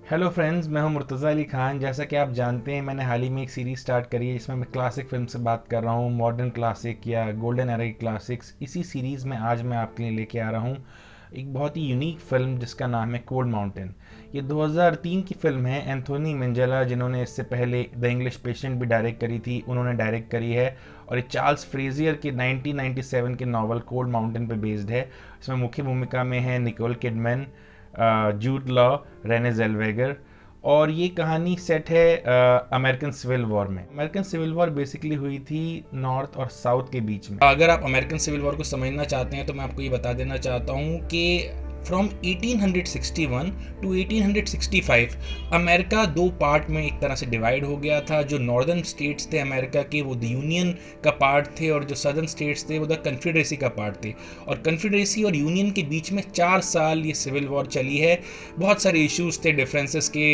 Hello friends, मैं हूं मुर्तज़ा अली ख़ान। जैसा कि आप जानते हैं, मैंने हाल ही में एक सीरीज़ स्टार्ट करी है जिसमें मैं क्लासिक फिल्म से बात कर रहा हूं, मॉडर्न क्लासिक या गोल्डन एरा की क्लासिक्स। इसी सीरीज़ में आज मैं आपके लिए लेके आ रहा हूं एक बहुत ही यूनिक फिल्म जिसका नाम है कोल्ड माउंटेन। ये 2003 की फिल्म है। एंथोनी मिंजेला, जिन्होंने इससे पहले द इंग्लिश पेशेंट भी डायरेक्ट करी थी, उन्होंने डायरेक्ट करी है। और ये चार्ल्स फ्रेजियर के 1997 के नावल कोल्ड माउंटेन पे बेस्ड है। इसमें मुख्य भूमिका में है Nicole Kidman, Jude Law, Renee Zellweger. और ये कहानी सेट है अमेरिकन सिविल वॉर में। अमेरिकन सिविल वॉर बेसिकली हुई थी नॉर्थ और साउथ के बीच में। अगर आप अमेरिकन सिविल वॉर को समझना चाहते हैं तो मैं आपको ये बता देना चाहता हूँ कि फ्रॉम 1861 टू 1865 अमेरिका दो पार्ट में एक तरह से डिवाइड हो गया था। जो नॉर्दर्न स्टेट्स थे अमेरिका के, वो द यूनियन का पार्ट थे, और जो सदर्न स्टेट्स थे वो द कन्फेडरेसी का पार्ट थे। और कन्फेडरेसी और यूनियन के बीच में 4 साल ये सिविल वॉर चली है। बहुत सारे इश्यूज थे डिफरेंसेस के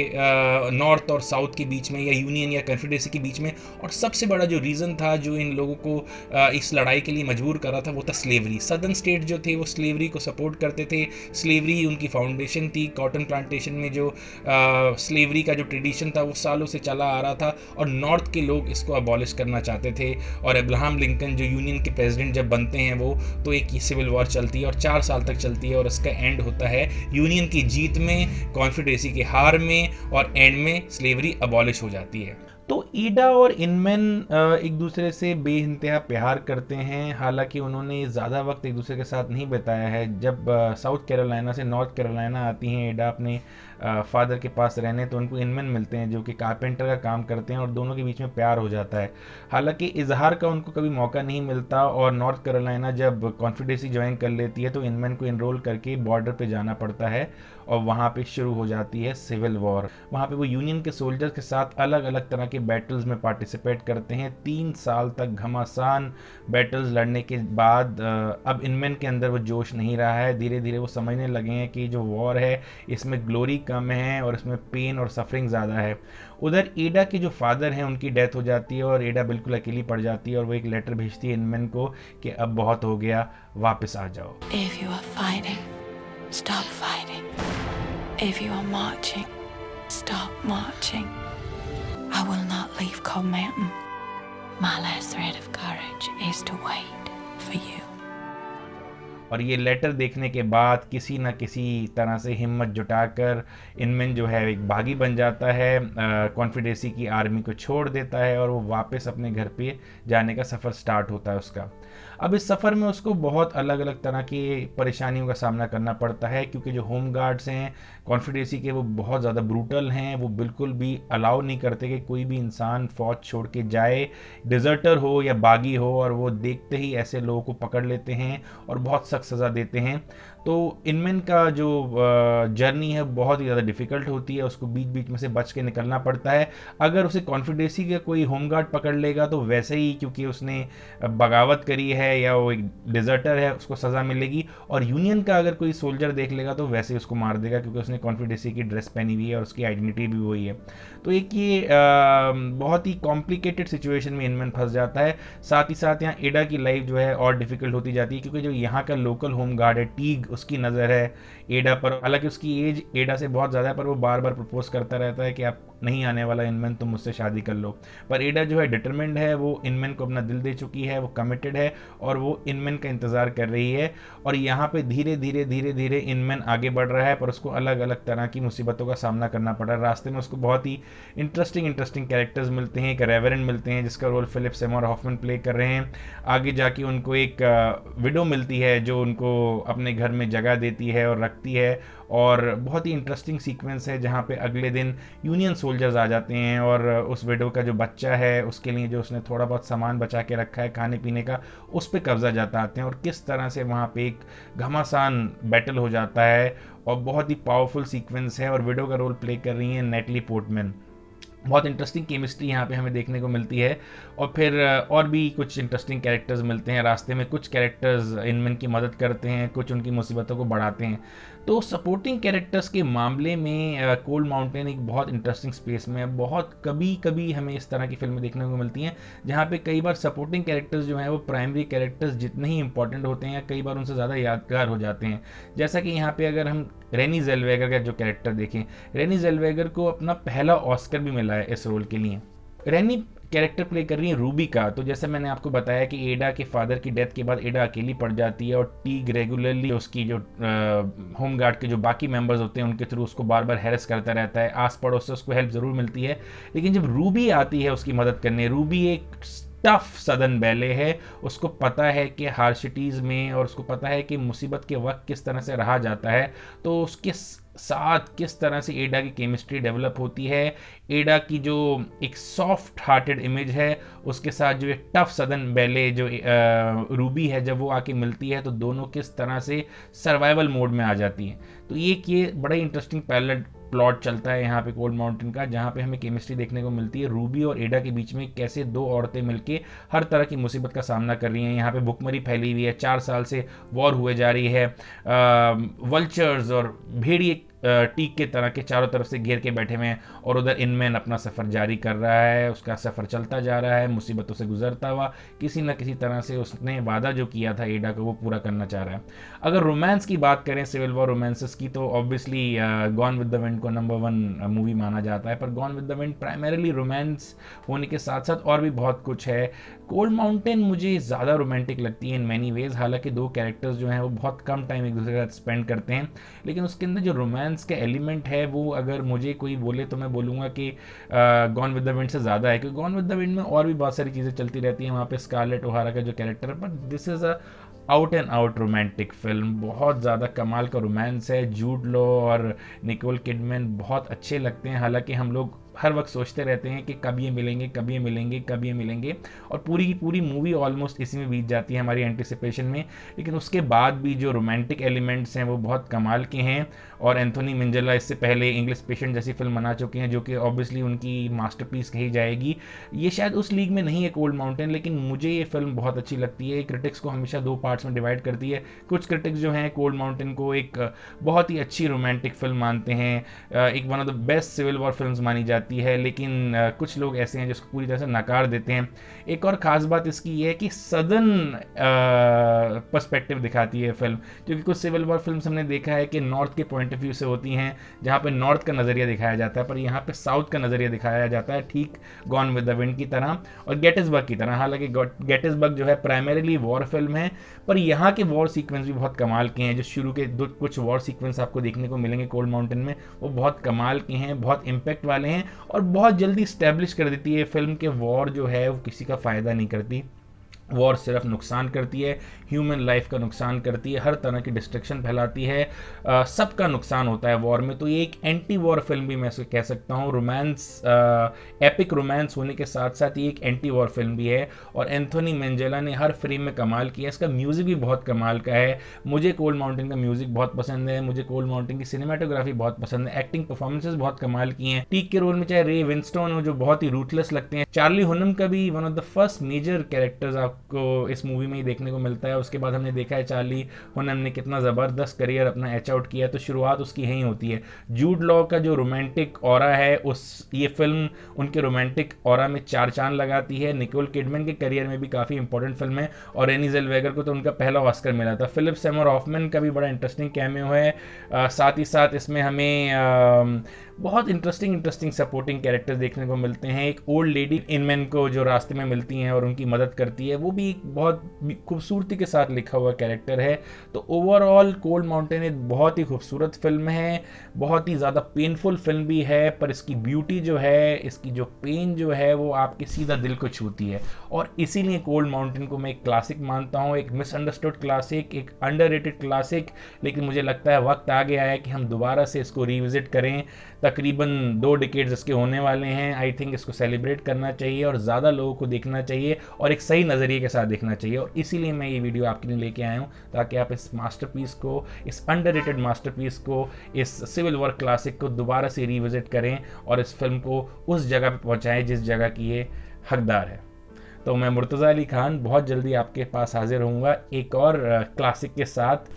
नॉर्थ और साउथ के बीच में, या यूनियन या कन्फेडरेसी के बीच में। और सबसे बड़ा जो रीज़न था जो इन लोगों को इस लड़ाई के लिए मजबूर कर रहा था, वो था स्लेवरी। सदर्न स्टेट जो थे वो स्लेवरी को सपोर्ट करते थे। स्लेवरी ही उनकी फाउंडेशन थी। कॉटन प्लांटेशन में जो स्लेवरी का जो ट्रेडिशन था वो सालों से चला आ रहा था, और नॉर्थ के लोग इसको अबॉलिश करना चाहते थे। और अब्राहम लिंकन जो यूनियन के प्रेसिडेंट जब बनते हैं वो, तो एक सिविल वॉर चलती है और 4 साल तक चलती है, और इसका एंड होता है यूनियन की जीत में, कॉन्फेडरेसी की हार में, और एंड में स्लेवरी अबॉलिश हो जाती है। तो ईडा और इनमैन एक दूसरे से बेइंतहा प्यार करते हैं। हालांकि उन्होंने ज़्यादा वक्त एक दूसरे के साथ नहीं बिताया है। जब साउथ कैरोलिना से नॉर्थ कैरोलिना आती हैं ईडा अपने फादर के पास रहने, तो उनको इनमैन मिलते हैं जो कि कारपेंटर का काम करते हैं, और दोनों के बीच में प्यार हो जाता है। हालांकि इजहार का उनको कभी मौका नहीं मिलता, और नॉर्थ कैरोलिना जब कॉन्फेडरेसी ज्वाइन कर लेती है तो इनमैन को इनरोल करके बॉर्डर पे जाना पड़ता है, और वहाँ पे शुरू हो जाती है सिविल वॉर। वहाँ पे वो यूनियन के सोल्जर्स के साथ अलग अलग तरह के बैटल्स में पार्टिसिपेट करते हैं। 3 साल तक घमासान बैटल्स लड़ने के बाद अब इनमैन के अंदर वो जोश नहीं रहा है। धीरे धीरे वो समझने लगे हैं कि जो वॉर है इसमें ग्लोरी कम है और इसमें पेन और सफरिंग ज़्यादा है। उधर ईडा के जो फादर हैं उनकी डेथ हो जाती है, और ईडा बिल्कुल अकेली पड़ जाती है, और वो एक लेटर भेजती है इनमैन को कि अब बहुत हो गया, वापस आ जाओ। If you are fighting, stop fighting. If you are marching, stop marching. I will not leave Cold Mountain. My last thread of courage is to wait for you. और ये लेटर देखने के बाद किसी न किसी तरह से हिम्मत जुटाकर इनमैन जो है एक बागी बन जाता है, कॉन्फेडरेसी की आर्मी को छोड़ देता है, और वो वापस अपने घर पे जाने का सफ़र स्टार्ट होता है उसका। अब इस सफ़र में उसको बहुत अलग अलग तरह की परेशानियों का सामना करना पड़ता है, क्योंकि जो होम गार्ड्स हैं कॉन्फेडरेसी के वो बहुत ज़्यादा ब्रूटल हैं। वो बिल्कुल भी अलाउ नहीं करते कि कोई भी इंसान फ़ौज छोड़ के जाए, डिज़र्टर हो या बागी हो, और वो देखते ही ऐसे लोगों को पकड़ लेते हैं और बहुत सख्त सज़ा देते हैं। तो इनमैन का जो जर्नी है बहुत ही ज़्यादा डिफ़िकल्ट होती है। उसको बीच बीच में से बच के निकलना पड़ता है। अगर उसे कॉन्फेडरेसी का कोई होम गार्ड पकड़ लेगा तो वैसे ही, क्योंकि उसने बगावत करी है या वो एक डिज़र्टर है, उसको सज़ा मिलेगी। और यूनियन का अगर कोई सोल्जर देख लेगा तो वैसे ही उसको मार देगा, क्योंकि उसने कॉन्फेडरेसी की ड्रेस पहनी हुई है और उसकी आइडेंटिटी भी वही है। तो एक ये बहुत ही कॉम्प्लिकेटेड सिचुएशन में इनमैन फंस जाता है। साथ ही साथ यहाँ ईडा की लाइफ जो है और डिफ़िकल्ट होती जाती है, क्योंकि जो यहाँ का लोकल होम गार्ड है टीग, उसकी नज़र है ईडा पर। हालांकि उसकी एज ईडा से बहुत ज़्यादा है, पर वो बार बार प्रपोज करता रहता है कि आप नहीं आने वाला इनमैन, तुम मुझसे शादी कर लो। पर ईडा जो है डिटरमिन्ड है, वो इनमैन को अपना दिल दे चुकी है, वो कमिटेड है, और वो इनमैन का इंतज़ार कर रही है। और यहाँ पे धीरे धीरे धीरे धीरे इनमैन आगे बढ़ रहा है, पर उसको अलग अलग तरह की मुसीबतों का सामना करना पड़ रहा है। रास्ते में उसको बहुत ही इंटरेस्टिंग कैरेक्टर्स मिलते हैं। एक रेवरेंड मिलते हैं जिसका role Philip Seymour Hoffman play कर रहे हैं। आगे जाके उनको एक विडो मिलती है जो उनको अपने घर में जगह देती है और रखती है। और बहुत ही इंटरेस्टिंग सीक्वेंस है जहाँ पे अगले दिन यूनियन सोल्जर्स आ जाते हैं, और उस विडो का जो बच्चा है उसके लिए जो उसने थोड़ा बहुत सामान बचा के रखा है खाने पीने का, उस पर कब्जा जताते हैं, और किस तरह से वहाँ पे एक घमासान बैटल हो जाता है। और बहुत ही पावरफुल सीक्वेंस है, और विडो का रोल प्ले कर रही हैं नेटली पोर्टमैन। बहुत इंटरेस्टिंग केमिस्ट्री यहाँ पे हमें देखने को मिलती है। और फिर और भी कुछ इंटरेस्टिंग कैरेक्टर्स मिलते हैं रास्ते में। कुछ कैरेक्टर्स इनमैन की मदद करते हैं, कुछ उनकी मुसीबतों को बढ़ाते हैं। तो सपोर्टिंग कैरेक्टर्स के मामले में कोल्ड माउंटेन एक बहुत इंटरेस्टिंग स्पेस में है। बहुत कभी कभी हमें इस तरह की फिल्में देखने को मिलती हैं जहाँ पे कई बार सपोर्टिंग कैरेक्टर्स जो हैं वो प्राइमरी कैरेक्टर्स जितने ही इंपॉर्टेंट होते हैं या कई बार उनसे ज़्यादा यादगार हो जाते हैं। जैसा कि यहाँ पे अगर हम रेनी जेलवेगर का जो कैरेक्टर देखें, रेनी जेलवेगर को अपना पहला ऑस्कर भी मिला है इस रोल के लिए। रेनी कैरेक्टर प्ले कर रही है रूबी का। तो जैसे मैंने आपको बताया कि एडा के फादर की डेथ के बाद एडा अकेली पड़ जाती है और टीग रेगुलरली उसकी जो होम गार्ड के जो बाकी मेंबर्स होते हैं उनके थ्रू उसको बार बार हैरेस करता रहता है। आस पड़ोस से उसको हेल्प ज़रूर मिलती है, लेकिन जब रूबी आती है उसकी मदद करने, रूबी एक टफ सदन बैले है, उसको पता है कि हार्शिटीज़ में और उसको पता है कि मुसीबत के वक्त किस तरह से रहा जाता है, तो उसके साथ किस तरह से एडा की केमिस्ट्री डेवलप होती है। एडा की जो एक सॉफ्ट हार्टेड इमेज है उसके साथ जो एक टफ सदन बैले जो रूबी है, जब वो आके मिलती है तो दोनों किस तरह से सर्वाइवल मोड में आ जाती हैं। तो ये बड़ा इंटरेस्टिंग पैरेलल प्लॉट चलता है यहाँ पे कोल्ड माउंटेन का, जहाँ पे हमें केमिस्ट्री देखने को मिलती है रूबी और एडा के बीच में, कैसे दो औरतें मिलके हर तरह की मुसीबत का सामना कर रही हैं। यहाँ पे भुखमरी फैली हुई है, 4 साल से वॉर हुए जा रही है, वल्चर्स और भेड़िए टीक के तरह के चारों तरफ से घेर के बैठे हुए हैं, और उधर इनमैन अपना सफ़र जारी कर रहा है, उसका सफ़र चलता जा रहा है मुसीबतों से गुजरता हुआ। किसी न किसी तरह से उसने वादा जो किया था एडा को वो पूरा करना चाह रहा है। अगर रोमांस की बात करें, सिविल वॉर रोमांसेस की, तो obviously gone with the wind को नंबर 1 मूवी माना जाता है, पर gone with the wind primarily romance होने के साथ साथ और भी बहुत कुछ है। कोल्ड माउंटेन मुझे ज़्यादा रोमांटिक लगती है इन मैनी वेज़, हालांकि दो कैरेक्टर्स जो हैं वो बहुत कम टाइम एक दूसरे के साथ स्पेंड करते हैं, लेकिन उसके अंदर जो रोमांस का एलिमेंट है वो अगर मुझे कोई बोले तो मैं बोलूँगा कि गॉन विद द विंड से ज़्यादा है, क्योंकि गॉन विद द विंड में और भी बहुत सारी चीज़ें चलती रहती हैं। वहाँ पे स्कारलेट ओहारा का जो कैरेक्टर है, but this is a out and out romantic film. बहुत ज़्यादा कमाल का रोमांस है। जूड लॉ और निकोल किडमैन बहुत अच्छे लगते हैं, हालांकि हम लोग हर वक्त सोचते रहते हैं कि कब ये मिलेंगे, कब ये मिलेंगे, कब ये मिलेंगे, और पूरी की पूरी मूवी ऑलमोस्ट इसी में बीत जाती है हमारी एंटिसिपेशन में। लेकिन उसके बाद भी जो रोमांटिक एलिमेंट्स हैं वो बहुत कमाल के हैं, और एंथोनी मिंजेला इससे पहले इंग्लिश पेशेंट जैसी फिल्म बना चुके हैं जो कि ऑब्वियसली उनकी मास्टरपीस कही जाएगी। ये शायद उस लीग में नहीं है कोल्ड माउंटेन, लेकिन मुझे ये फिल्म बहुत अच्छी लगती है। क्रिटिक्स को हमेशा 2 पार्ट्स में डिवाइड करती है। कुछ क्रिटिक्स जो हैं कोल्ड माउंटेन को एक बहुत ही अच्छी रोमांटिक फिल्म मानते हैं, एक one of the best civil war film मानी जाती है, लेकिन कुछ लोग ऐसे हैं जिसको पूरी तरह से नकार देते हैं। एक और ख़ास बात इसकी ये है कि सदर्न पर्सपेक्टिव दिखाती है फिल्म, क्योंकि कुछ सिविल वॉर फिल्म्स हमने देखा है कि नॉर्थ के पॉइंट ऑफ व्यू से होती हैं, जहाँ पे नॉर्थ का नज़रिया दिखाया जाता है, पर यहाँ पे साउथ का नज़रिया दिखाया जाता है, ठीक गॉन विद द विंड की तरह और गेटिसबर्ग की तरह। हालांकि गेटिसबर्ग जो है प्राइमरीली वॉर फिल्म है, पर यहाँ के वॉर सीक्वेंस भी बहुत कमाल के हैं। जो शुरू के कुछ वॉर सीक्वेंस आपको देखने को मिलेंगे कोल्ड माउंटेन में, वो बहुत कमाल के हैं, बहुत इम्पैक्ट वाले हैं, और बहुत जल्दी इस्टेब्लिश कर देती है फिल्म के वॉर जो है वो किसी का फ़ायदा नहीं करती। वॉर सिर्फ नुकसान करती है, ह्यूमन लाइफ का नुकसान करती है, हर तरह की डिस्ट्रक्शन फैलाती है, सबका नुकसान होता है वॉर में। तो ये एक एंटी वॉर फिल्म भी मैं इसको कह सकता हूँ। रोमांस, एपिक रोमांस होने के साथ साथ ये एक एंटी वॉर फिल्म भी है, और एंथोनी मेंजेला ने हर फ्रेम में कमाल किया। इसका म्यूज़िक भी बहुत कमाल का है। मुझे कोल्ड माउंटेन का म्यूज़िक बहुत पसंद है, मुझे कोल्ड माउंटेन की सिनेमाटोग्राफी बहुत पसंद है, एक्टिंग परफॉर्मेंसेज बहुत कमाल की हैं। टीक के रोल में चाहे रे विंस्टोन हो जो बहुत ही रूथलेस लगते हैं, चार्ली हुनम का भी one of the first major characters को इस मूवी में ही देखने को मिलता है। उसके बाद हमने देखा है चार्ली हुनम ने कितना ज़बरदस्त करियर अपना एच आउट किया, तो शुरुआत उसकी यहीं होती है। जूड लॉ का जो रोमांटिक ऑरा है, ये फिल्म उनके रोमांटिक ऑरा में 4 चांद लगाती है। निकोल किडमैन के करियर में भी काफ़ी इंपॉर्टेंट फिल्म है, और रेनी ज़ेलवेगर को तो उनका पहला ऑस्कर मिला था। फिलिप सेमर हॉफमैन का भी बड़ा इंटरेस्टिंग कैमियो है। साथ ही साथ इसमें हमें बहुत इंटरेस्टिंग सपोर्टिंग कैरेक्टर्स देखने को मिलते हैं। एक ओल्ड लेडी इनमैन को जो रास्ते में मिलती हैं और उनकी मदद करती है, वो भी बहुत खूबसूरती के साथ लिखा हुआ कैरेक्टर है। तो ओवरऑल कोल्ड माउंटेन एक बहुत ही खूबसूरत फिल्म है, बहुत ही ज़्यादा पेनफुल फिल्म भी है, पर इसकी ब्यूटी जो है, इसकी जो पेन जो है, वो आपके सीधा दिल को छूती है। और इसीलिए कोल्ड माउंटेन को मैं एक क्लासिक मानता हूँ, एक मिसअंडरस्टूड क्लासिक, एक अंडररेटेड क्लासिक। लेकिन मुझे लगता है वक्त आ गया है कि हम दोबारा से इसको रिविजिट करें। तकरीबन 2 डिकेड्स इसके होने वाले हैं। आई थिंक इसको सेलिब्रेट करना चाहिए और ज़्यादा लोगों को देखना चाहिए और एक सही नज़रिए के साथ देखना चाहिए। और इसीलिए मैं ये वीडियो आपके लिए लेके आया हूँ, ताकि आप इस मास्टरपीस को, इस अंडररेटेड मास्टरपीस को, इस सिविल वॉर क्लासिक को दोबारा से रिविजिट करें और इस फिल्म को उस जगह पर पहुँचाएँ जिस जगह की ये हकदार है। तो मैं मुर्तज़ा अली खान बहुत जल्दी आपके पास हाजिर होऊंगा एक और क्लासिक के साथ।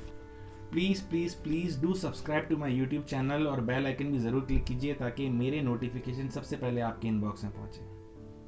Please please please do subscribe to my YouTube channel और बेल आइकन भी ज़रूर क्लिक कीजिए ताकि मेरे नोटिफिकेशन सबसे पहले आपके इनबॉक्स में पहुँचे।